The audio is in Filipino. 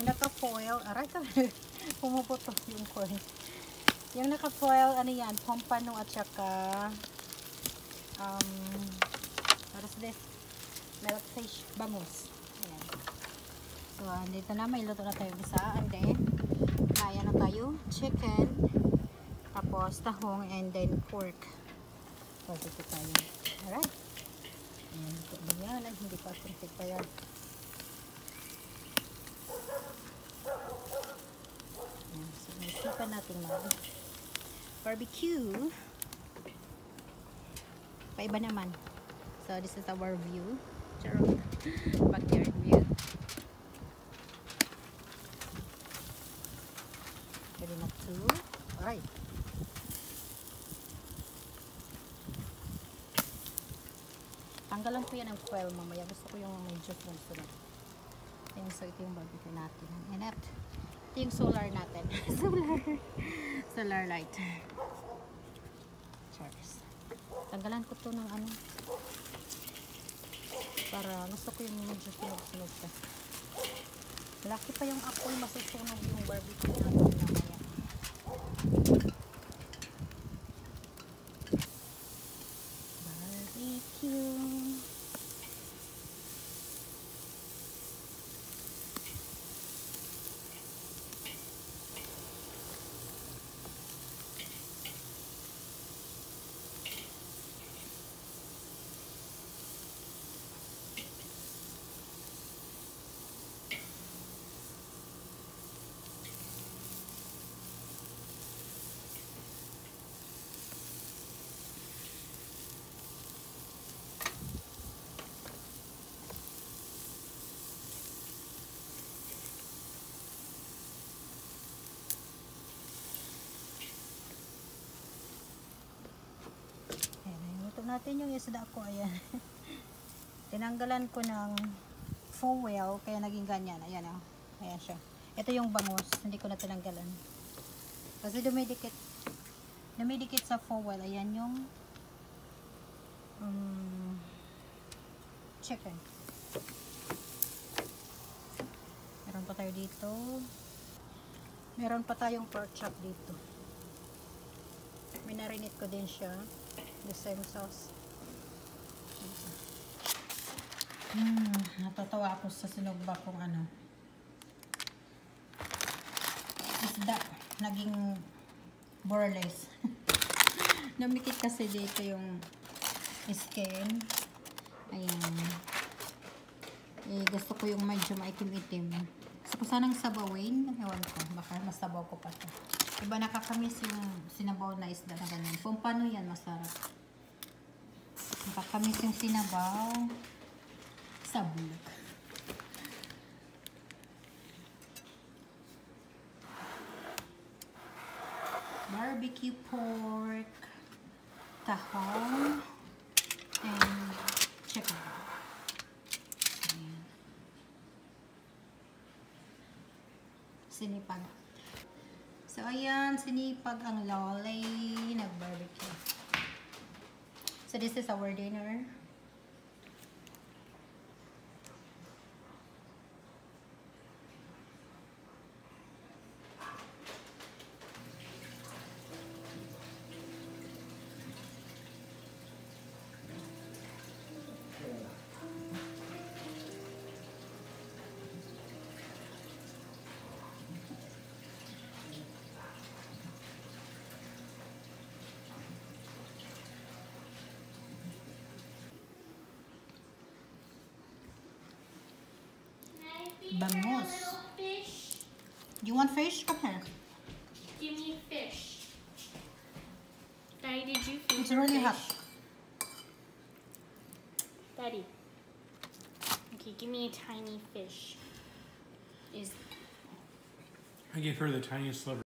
Naka-foil, aray ka, pumuputok yung coin. Yung naka-foil, ano yan, pompano at saka what is this? Milkfish, bangus. Ayan. So, dito na, may luto na tayo isa. And then, kaya na tayo, chicken, tapos tahong, and then pork. So, dito tayo. Alright. Ayan, ito din yan. Hindi pa perfect pa yan. So, isipan natin barbecue. Paiba naman. So, this is our view. Backyard view. Pwede na to. Alright. Tanggalan ko yan ng foil mamaya. Gusto ko yung medyo sunod. So, ito yung barbecue natin. And ito yung solar natin. Solar light. Cheers. Tanggalan ko to ng ano. Para gusto ko yung medyo sunog-sunog ka. Laki pa yung apoy. Masusunog yung barbecue natin mamaya. Barbecue. Natin yung isda ko, ayan. Tinanggalan ko ng foil kaya naging ganyan, ayan o. Ayan siya. Ito yung bangus, hindi ko na tinanggalan kasi dumidikit sa foil. Ayan yung chicken. Meron pa tayo dito, meron pa tayong pork chop dito. Minarinate ko din siya, the same sauce. Natatawa ako sa sinugba kong ano, isda, naging burless. Namikit kasi dito yung skin. Ayan. Gusto ko yung medyo maitim-itim. Gusto ko sanang sabawin. Ewan ko, baka masabaw ko pa ito. Iba nakakamiss yung sinabaw na isda na ganyan. Kung paano yan, masarap. Nakakamiss yung sinabaw sa bulak. Barbecue pork, tahong, and chicken. Ayan. Sinipag. So, ayan, sinipag ang lolly, nag-barbecue. So, this is our dinner. Bangus. You want fish? Come here. Give me fish. Daddy, did you feed It's really fish? hot. Daddy. Okay, give me a tiny fish. I gave her the tiniest sliver.